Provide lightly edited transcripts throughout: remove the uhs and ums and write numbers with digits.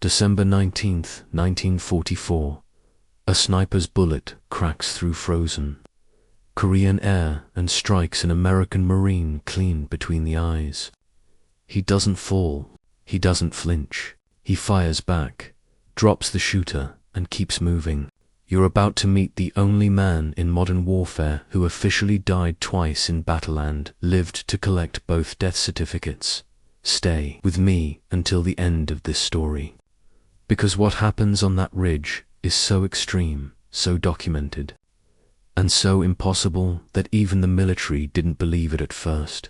December 19th, 1944. A sniper's bullet cracks through frozen Korean air and strikes an American Marine clean between the eyes. He doesn't fall, he doesn't flinch. He fires back, drops the shooter, and keeps moving. You're about to meet the only man in modern warfare who officially died twice in battle and lived to collect both death certificates. Stay with me until the end of this story, because what happens on that ridge is so extreme, so documented, and so impossible that even the military didn't believe it at first.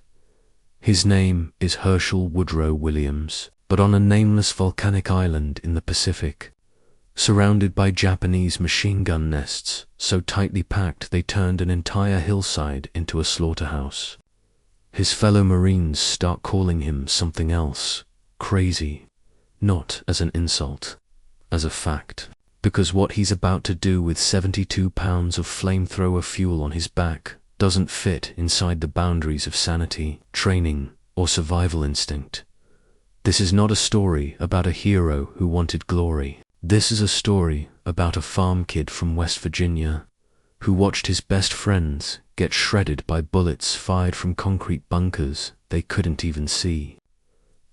His name is Hershel Woodrow Williams, but on a nameless volcanic island in the Pacific, surrounded by Japanese machine gun nests so tightly packed they turned an entire hillside into a slaughterhouse. His fellow Marines start calling him something else, crazy, not as an insult, as a fact, because what he's about to do with 72 pounds of flamethrower fuel on his back doesn't fit inside the boundaries of sanity, training, or survival instinct. This is not a story about a hero who wanted glory. This is a story about a farm kid from West Virginia who watched his best friends get shredded by bullets fired from concrete bunkers they couldn't even see.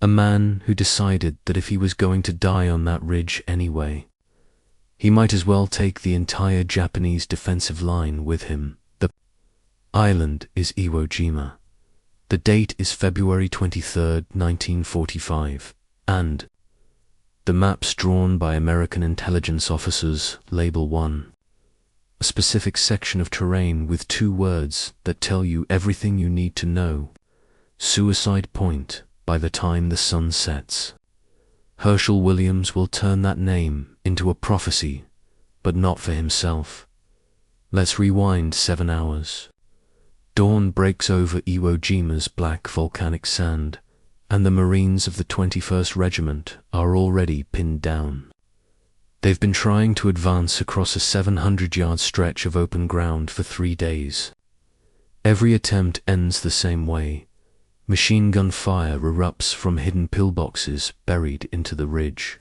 A man who decided that if he was going to die on that ridge anyway, he might as well take the entire Japanese defensive line with him. The island is Iwo Jima. The date is February 23rd, 1945, and the maps drawn by American intelligence officers label 1, a specific section of terrain with 2 words that tell you everything you need to know: Suicide Point by the time the sun sets. Hershel Williams will turn that name into a prophecy, but not for himself. Let's rewind 7 hours. Dawn breaks over Iwo Jima's black volcanic sand, and the Marines of the 21st Regiment are already pinned down. They've been trying to advance across a 700-yard stretch of open ground for 3 days. Every attempt ends the same way. Machine gun fire erupts from hidden pillboxes buried into the ridge.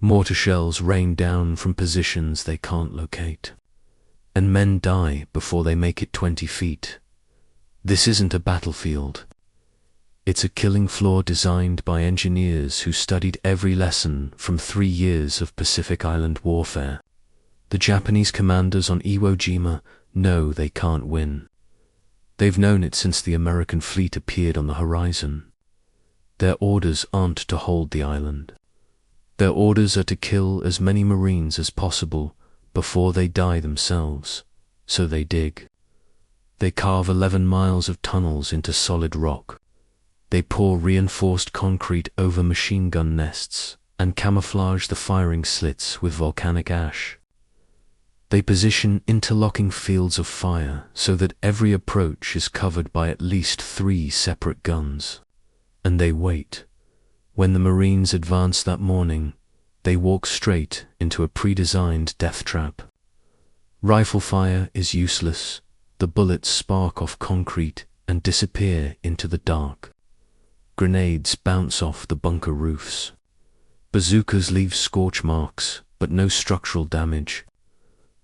Mortar shells rain down from positions they can't locate, and men die before they make it 20 feet. This isn't a battlefield. It's a killing floor designed by engineers who studied every lesson from 3 years of Pacific Island warfare. The Japanese commanders on Iwo Jima know they can't win. They've known it since the American fleet appeared on the horizon. Their orders aren't to hold the island. Their orders are to kill as many Marines as possible before they die themselves. So they dig. They carve 11 miles of tunnels into solid rock. They pour reinforced concrete over machine gun nests and camouflage the firing slits with volcanic ash. They position interlocking fields of fire so that every approach is covered by at least 3 separate guns. And they wait. When the Marines advance that morning, they walk straight into a pre-designed death trap. Rifle fire is useless. The bullets spark off concrete and disappear into the dark. Grenades bounce off the bunker roofs. Bazookas leave scorch marks, but no structural damage.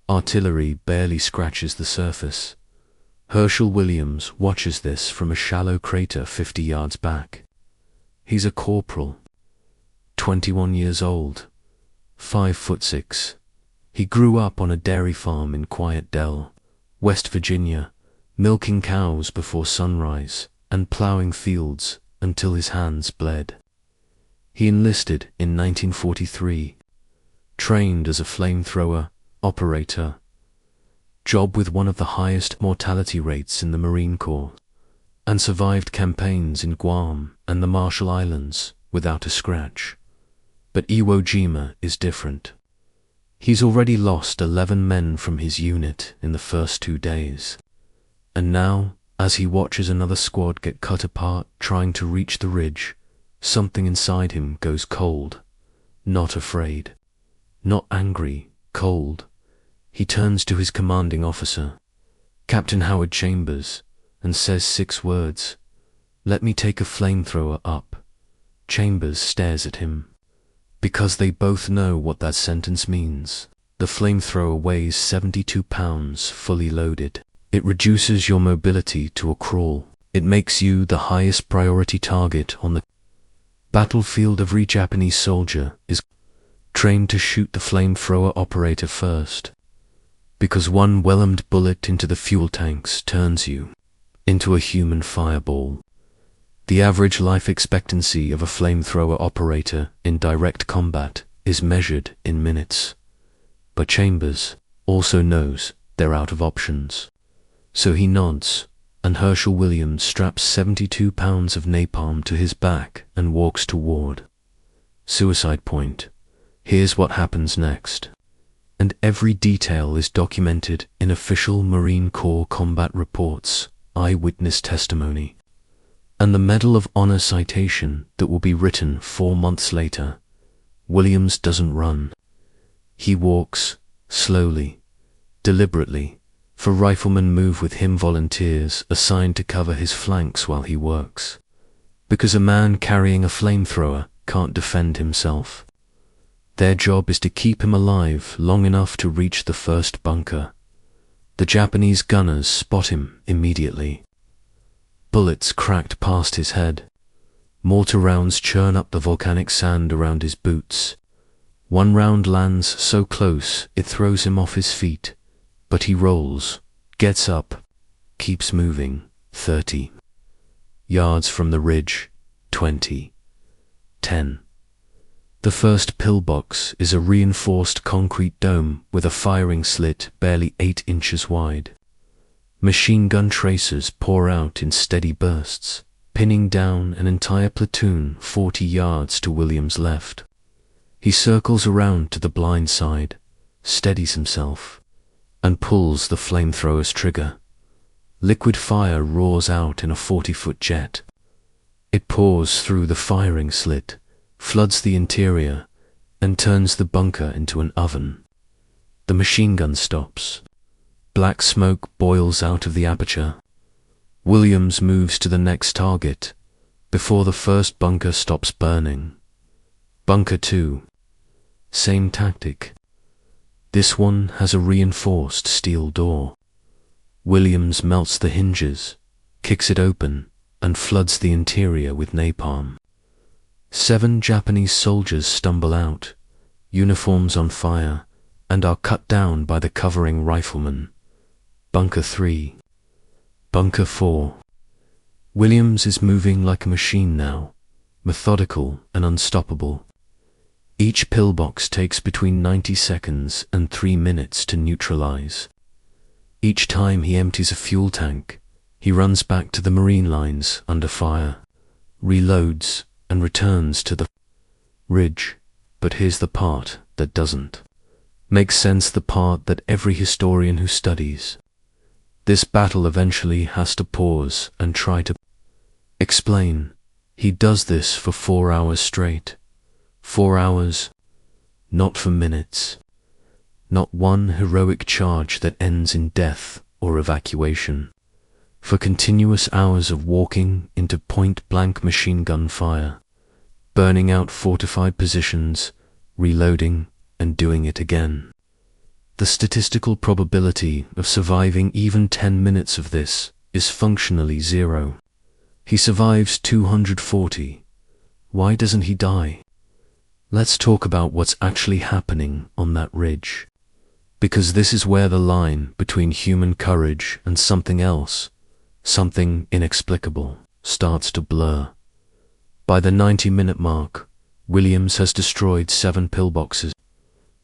Artillery barely scratches the surface. Hershel Williams watches this from a shallow crater 50 yards back. He's a corporal, 21 years old, 5'6". He grew up on a dairy farm in Quiet Dell, West Virginia, milking cows before sunrise and plowing fields until his hands bled. He enlisted in 1943, trained as a flamethrower operator, job with one of the highest mortality rates in the Marine Corps, and survived campaigns in Guam and the Marshall Islands without a scratch. But Iwo Jima is different. He's already lost 11 men from his unit in the first 2 days. And now, as he watches another squad get cut apart trying to reach the ridge, something inside him goes cold. Not afraid. Not angry, cold. He turns to his commanding officer, Captain Howard Chambers, and says 6 words. "Let me take a flamethrower up." Chambers stares at him. because they both know what that sentence means. The flamethrower weighs 72 pounds fully loaded. It reduces your mobility to a crawl. It makes you the highest priority target on the battlefield. Every Japanese soldier is trained to shoot the flamethrower operator first, because one well-aimed bullet into the fuel tanks turns you into a human fireball. The average life expectancy of a flamethrower operator in direct combat is measured in minutes. But Chambers also knows they're out of options. So he nods, and Hershel Williams straps 72 pounds of napalm to his back and walks toward suicide point. Here's what happens next. And every detail is documented in official Marine Corps combat reports, eyewitness testimony, and the Medal of Honor citation that will be written 4 months later. Williams doesn't run. He walks, slowly, deliberately, for riflemen move with him, volunteers assigned to cover his flanks while he works. Because a man carrying a flamethrower can't defend himself. Their job is to keep him alive long enough to reach the first bunker. The Japanese gunners spot him immediately. Bullets cracked past his head. Mortar rounds churn up the volcanic sand around his boots. One round lands so close it throws him off his feet, but he rolls, gets up, keeps moving. 30 yards from the ridge, 20, 10. The first pillbox is a reinforced concrete dome with a firing slit barely 8 inches wide. Machine gun tracers pour out in steady bursts, pinning down an entire platoon 40 yards to Williams' left. He circles around to the blind side, steadies himself, and pulls the flamethrower's trigger. Liquid fire roars out in a 40-foot jet. It pours through the firing slit, floods the interior, and turns the bunker into an oven. The machine gun stops. Black smoke boils out of the aperture. Williams moves to the next target before the first bunker stops burning. Bunker 2. Same tactic. This one has a reinforced steel door. Williams melts the hinges, kicks it open, and floods the interior with napalm. 7 Japanese soldiers stumble out, uniforms on fire, and are cut down by the covering riflemen. Bunker 3. Bunker 4. Williams is moving like a machine now, methodical and unstoppable. Each pillbox takes between 90 seconds and 3 minutes to neutralize. Each time he empties a fuel tank, he runs back to the Marine lines under fire, reloads, and returns to the ridge. But here's the part that doesn't make sense, the part that every historian who studies this battle eventually has to pause and try to explain. He does this for 4 hours straight. 4 hours, not for minutes. Not one heroic charge that ends in death or evacuation. For continuous hours of walking into point-blank machine gun fire, burning out fortified positions, reloading, and doing it again. The statistical probability of surviving even 10 minutes of this is functionally 0. He survives 240. Why doesn't he die? Let's talk about what's actually happening on that ridge. Because this is where the line between human courage and something else, something inexplicable, starts to blur. By the 90-minute mark, Williams has destroyed 7 pillboxes.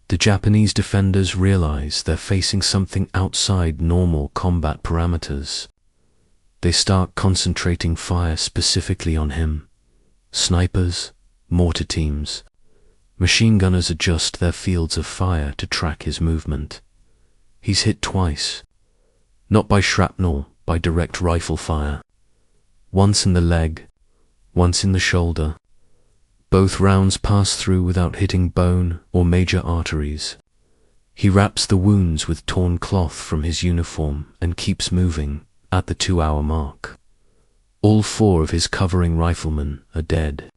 The Japanese defenders realize they're facing something outside normal combat parameters. They start concentrating fire specifically on him. Snipers, mortar teams, machine gunners adjust their fields of fire to track his movement. He's hit twice. Not by shrapnel, by direct rifle fire. Once in the leg, once in the shoulder. Both rounds pass through without hitting bone or major arteries. He wraps the wounds with torn cloth from his uniform and keeps moving at the 2-hour mark. All 4 of his covering riflemen are dead.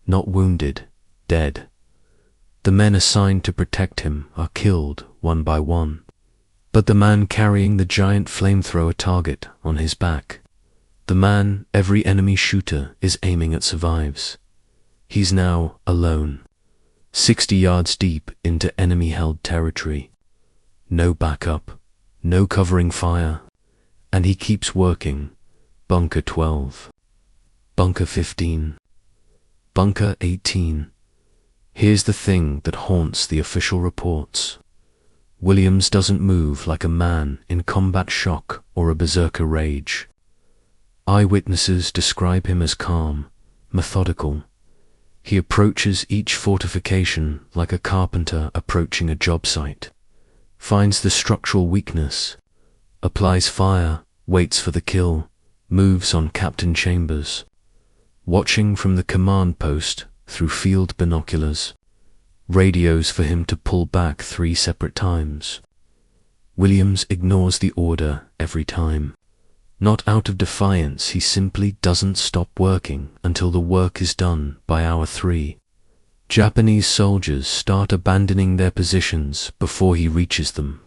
Not wounded, dead. The men assigned to protect him are killed one by one. But the man carrying the giant flamethrower target on his back, the man every enemy shooter is aiming at, survives. He's now alone, 60 yards deep into enemy-held territory. No backup, no covering fire, and he keeps working. Bunker 12, Bunker 15, Bunker 18. Here's the thing that haunts the official reports. Williams doesn't move like a man in combat shock or a berserker rage. Eyewitnesses describe him as calm, methodical. He approaches each fortification like a carpenter approaching a job site, finds the structural weakness, applies fire, waits for the kill, moves on Captain Chambers, watching from the command post through field binoculars, radios for him to pull back 3 separate times. Williams ignores the order every time. Not out of defiance, he simply doesn't stop working until the work is done by hour 3. Japanese soldiers start abandoning their positions before he reaches them.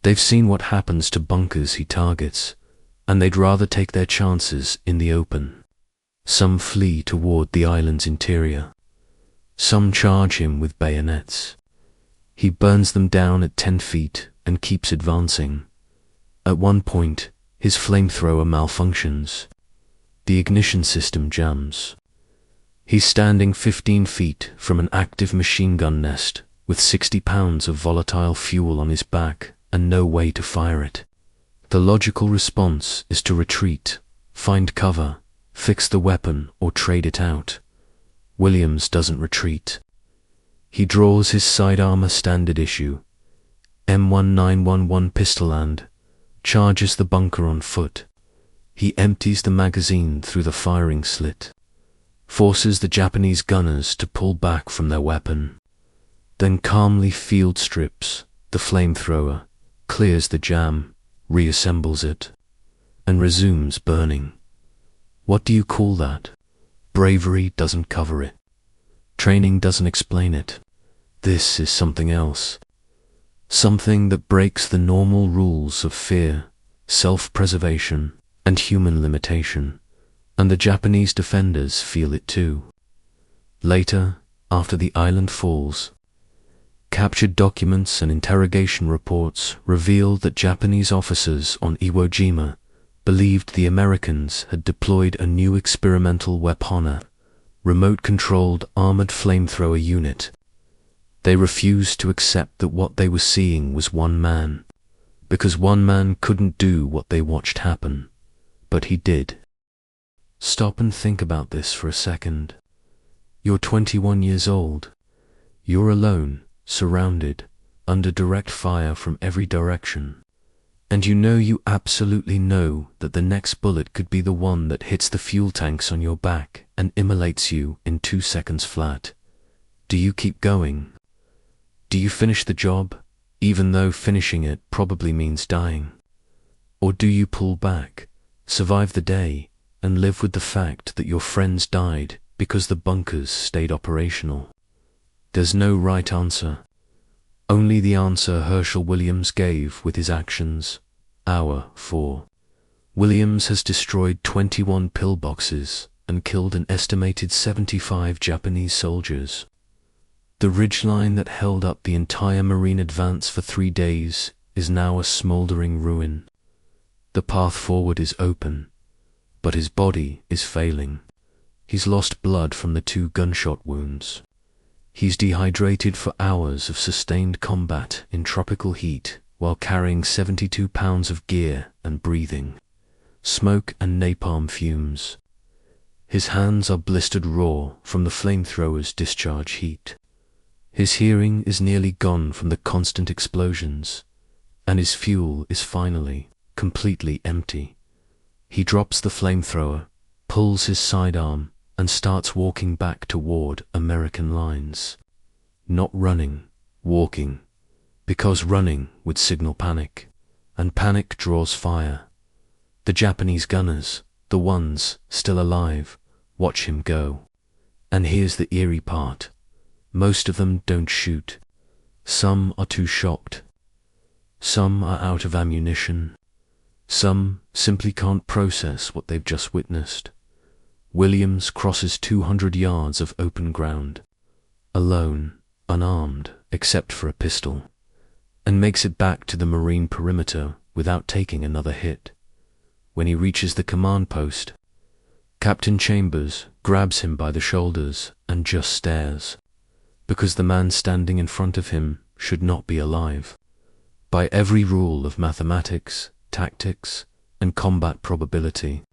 They've seen what happens to bunkers he targets, and they'd rather take their chances in the open. Some flee toward the island's interior. Some charge him with bayonets. He burns them down at 10 feet and keeps advancing. At one point, his flamethrower malfunctions. The ignition system jams. He's standing 15 feet from an active machine gun nest with 60 pounds of volatile fuel on his back and no way to fire it. The logical response is to retreat, find cover, fix the weapon, or trade it out. Williams doesn't retreat. He draws his sidearm a standard issue M1911 pistol and charges the bunker on foot. He empties the magazine through the firing slit, forces the Japanese gunners to pull back from their weapon, then calmly field strips the flamethrower, clears the jam, reassembles it, and resumes burning. What do you call that? Bravery doesn't cover it. Training doesn't explain it. This is something else. Something that breaks the normal rules of fear, self-preservation, and human limitation, and the Japanese defenders feel it too. Later, after the island falls, captured documents and interrogation reports revealed that Japanese officers on Iwo Jima believed the Americans had deployed a new experimental weapon, remote-controlled armored flamethrower unit. They refused to accept that what they were seeing was one man, because one man couldn't do what they watched happen, but he did. Stop and think about this for a second. You're 21 years old. You're alone, surrounded, under direct fire from every direction. And you absolutely know that the next bullet could be the one that hits the fuel tanks on your back and immolates you in 2 seconds flat. Do you keep going? Do you finish the job, even though finishing it probably means dying? Or do you pull back, survive the day, and live with the fact that your friends died because the bunkers stayed operational? There's no right answer. Only the answer Hershel Williams gave with his actions. Hour 4. Williams has destroyed 21 pillboxes and killed an estimated 75 Japanese soldiers. The ridgeline that held up the entire Marine advance for 3 days is now a smoldering ruin. The path forward is open, but his body is failing. He's lost blood from the 2 gunshot wounds. He's dehydrated for hours of sustained combat in tropical heat while carrying 72 pounds of gear and breathing smoke and napalm fumes. His hands are blistered raw from the flamethrower's discharge heat. His hearing is nearly gone from the constant explosions, and his fuel is finally completely empty. He drops the flamethrower, pulls his sidearm, and starts walking back toward American lines. Not running, walking, because running would signal panic, and panic draws fire. The Japanese gunners, the ones still alive, watch him go. And here's the eerie part. Most of them don't shoot. Some are too shocked. Some are out of ammunition. Some simply can't process what they've just witnessed. Williams crosses 200 yards of open ground, alone, unarmed, except for a pistol, and makes it back to the Marine perimeter without taking another hit. When he reaches the command post, Captain Chambers grabs him by the shoulders and just stares, because the man standing in front of him should not be alive. By every rule of mathematics, tactics, and combat probability,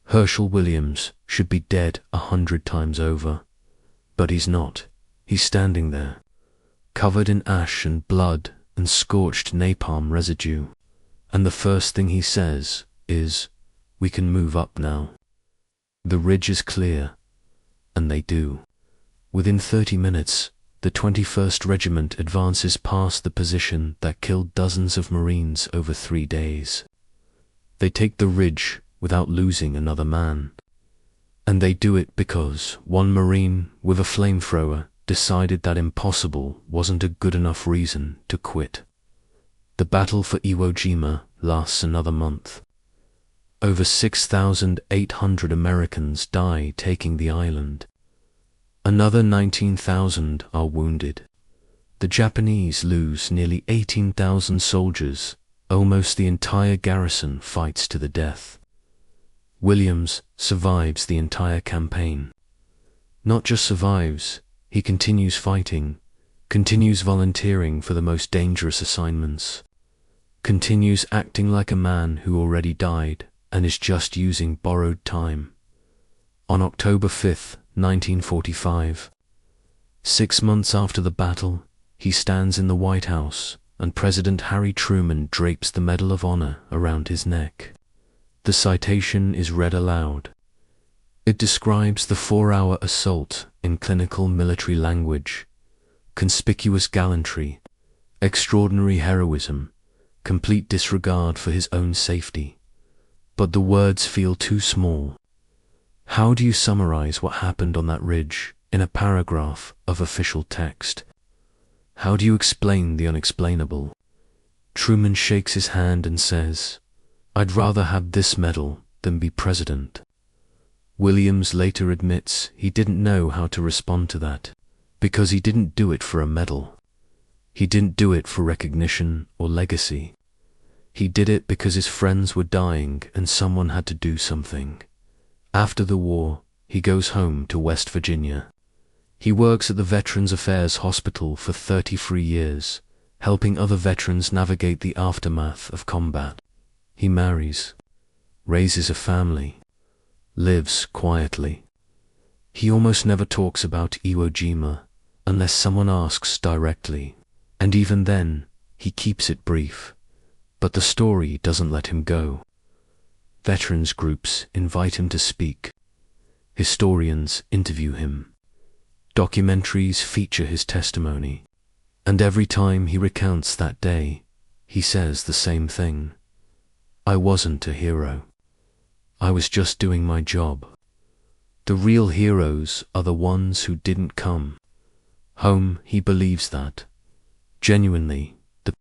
Hershel Williams should be dead 100 times over. But he's not. He's standing there, covered in ash and blood and scorched napalm residue, and the first thing he says is, "We can move up now." The ridge is clear, and they do. Within 30 minutes, the 21st Regiment advances past the position that killed dozens of Marines over 3 days. They take the ridge without losing another man. And they do it because one Marine with a flamethrower decided that impossible wasn't a good enough reason to quit. The battle for Iwo Jima lasts another month. Over 6,800 Americans die taking the island. Another 19,000 are wounded. The Japanese lose nearly 18,000 soldiers. Almost the entire garrison fights to the death. Williams survives the entire campaign. Not just survives, he continues fighting, continues volunteering for the most dangerous assignments, continues acting like a man who already died and is just using borrowed time. On October 5th, 1945, 6 months after the battle, he stands in the White House and President Harry Truman drapes the Medal of Honor around his neck. The citation is read aloud. It describes the 4-hour assault in clinical military language, conspicuous gallantry, extraordinary heroism, complete disregard for his own safety. But the words feel too small. How do you summarize what happened on that ridge in a paragraph of official text? How do you explain the unexplainable? Truman shakes his hand and says, "I'd rather have this medal than be president." Williams later admits he didn't know how to respond to that, because he didn't do it for a medal. He didn't do it for recognition or legacy. He did it because his friends were dying and someone had to do something. After the war, he goes home to West Virginia. He works at the Veterans Affairs Hospital for 33 years, helping other veterans navigate the aftermath of combat. He marries, raises a family, lives quietly. He almost never talks about Iwo Jima unless someone asks directly, and even then, he keeps it brief. But the story doesn't let him go. Veterans groups invite him to speak. Historians interview him. Documentaries feature his testimony. And every time he recounts that day, he says the same thing. "I wasn't a hero. I was just doing my job." The real heroes are the ones who didn't come home. He believes that. Genuinely, the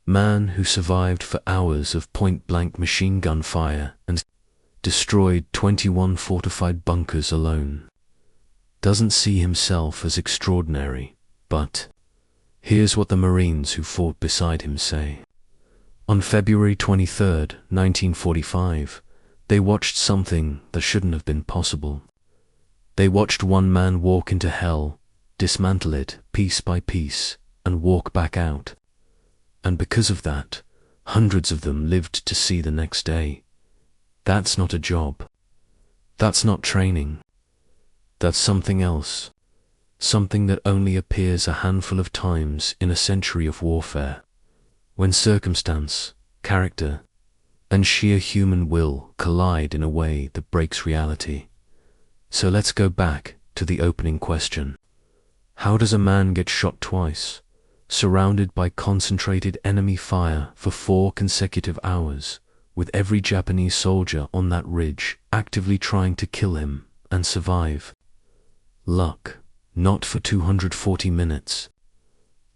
man who survived for hours of point-blank machine gun fire and destroyed 21 fortified bunkers alone doesn't see himself as extraordinary, but here's what the Marines who fought beside him say. On February 23, 1945, they watched something that shouldn't have been possible. They watched one man walk into hell, dismantle it piece by piece, and walk back out. And because of that, hundreds of them lived to see the next day. That's not a job. That's not training. That's something else. Something that only appears a handful of times in a century of warfare. When circumstance, character, and sheer human will collide in a way that breaks reality. So let's go back to the opening question. How does a man get shot twice, surrounded by concentrated enemy fire for 4 consecutive hours, with every Japanese soldier on that ridge actively trying to kill him and survive? Luck, not for 240 minutes.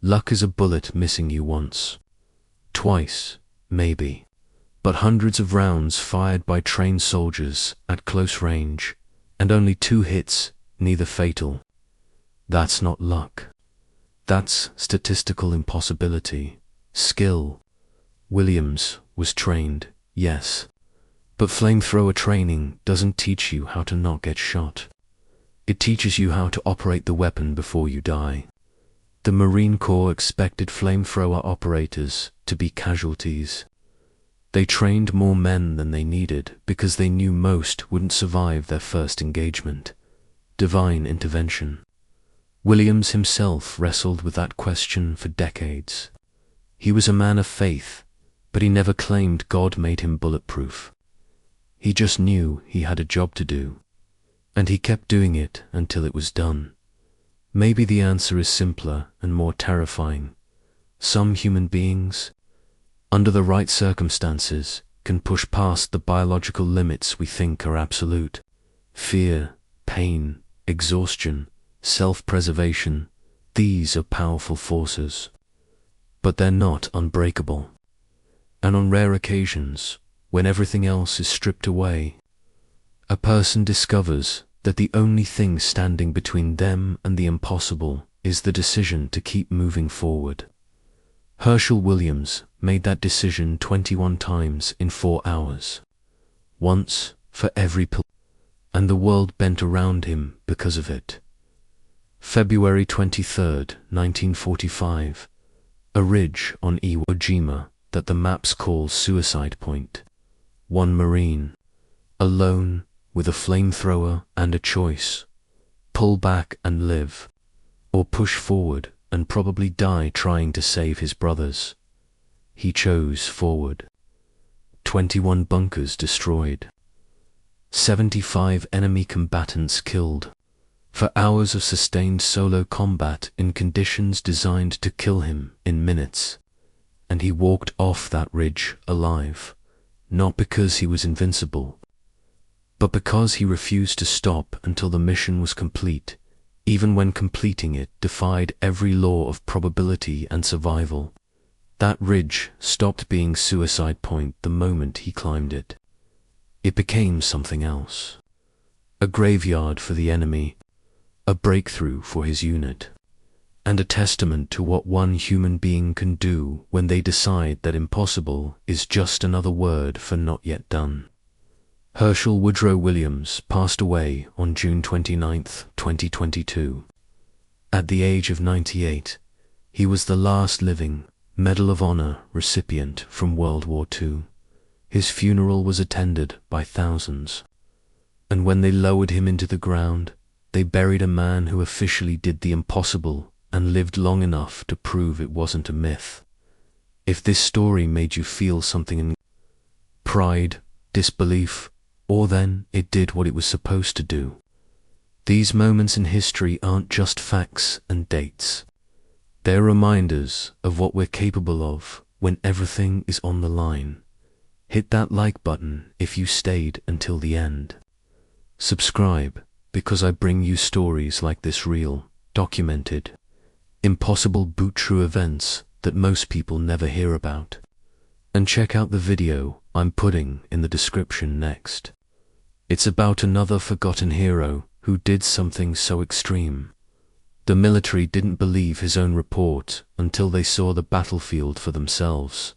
Luck is a bullet missing you once, twice, maybe, but hundreds of rounds fired by trained soldiers at close range, and only 2 hits, neither fatal. That's not luck. That's statistical impossibility. Skill. Williams was trained, yes, but flamethrower training doesn't teach you how to not get shot. It teaches you how to operate the weapon before you die. The Marine Corps expected flamethrower operators to be casualties. They trained more men than they needed because they knew most wouldn't survive their first engagement. Divine intervention. Williams himself wrestled with that question for decades. He was a man of faith, but he never claimed God made him bulletproof. He just knew he had a job to do, and he kept doing it until it was done. Maybe the answer is simpler and more terrifying. Some human beings, under the right circumstances, can push past the biological limits we think are absolute. Fear, pain, exhaustion, self-preservation, these are powerful forces. But they're not unbreakable. And on rare occasions, when everything else is stripped away, a person discovers that the only thing standing between them and the impossible is the decision to keep moving forward. Hershel Williams made that decision 21 times in 4 hours. Once for every pill, and the world bent around him because of it. February 23rd, 1945, a ridge on Iwo Jima that the maps call Suicide Point. One Marine, alone, with a flamethrower and a choice: pull back and live, or push forward and probably die trying to save his brothers. He chose forward. 21 bunkers destroyed. 75 enemy combatants killed. For hours of sustained solo combat in conditions designed to kill him in minutes. And he walked off that ridge alive, not because he was invincible, but because he refused to stop until the mission was complete, even when completing it defied every law of probability and survival. That ridge stopped being Suicide Point the moment he climbed it. It became something else. A graveyard for the enemy, a breakthrough for his unit, and a testament to what one human being can do when they decide that impossible is just another word for not yet done. Hershel Woodrow Williams passed away on June 29, 2022. At the age of 98, he was the last living Medal of Honor recipient from World War II. His funeral was attended by thousands, and when they lowered him into the ground, they buried a man who officially did the impossible and lived long enough to prove it wasn't a myth. If this story made you feel something in pride, disbelief, or then it did what it was supposed to do. These moments in history aren't just facts and dates. They're reminders of what we're capable of when everything is on the line. Hit that like button if you stayed until the end. Subscribe, because I bring you stories like this, real, documented, impossible but true events that most people never hear about. And check out the video I'm putting in the description next. It's about another forgotten hero who did something so extreme. The military didn't believe his own report until they saw the battlefield for themselves.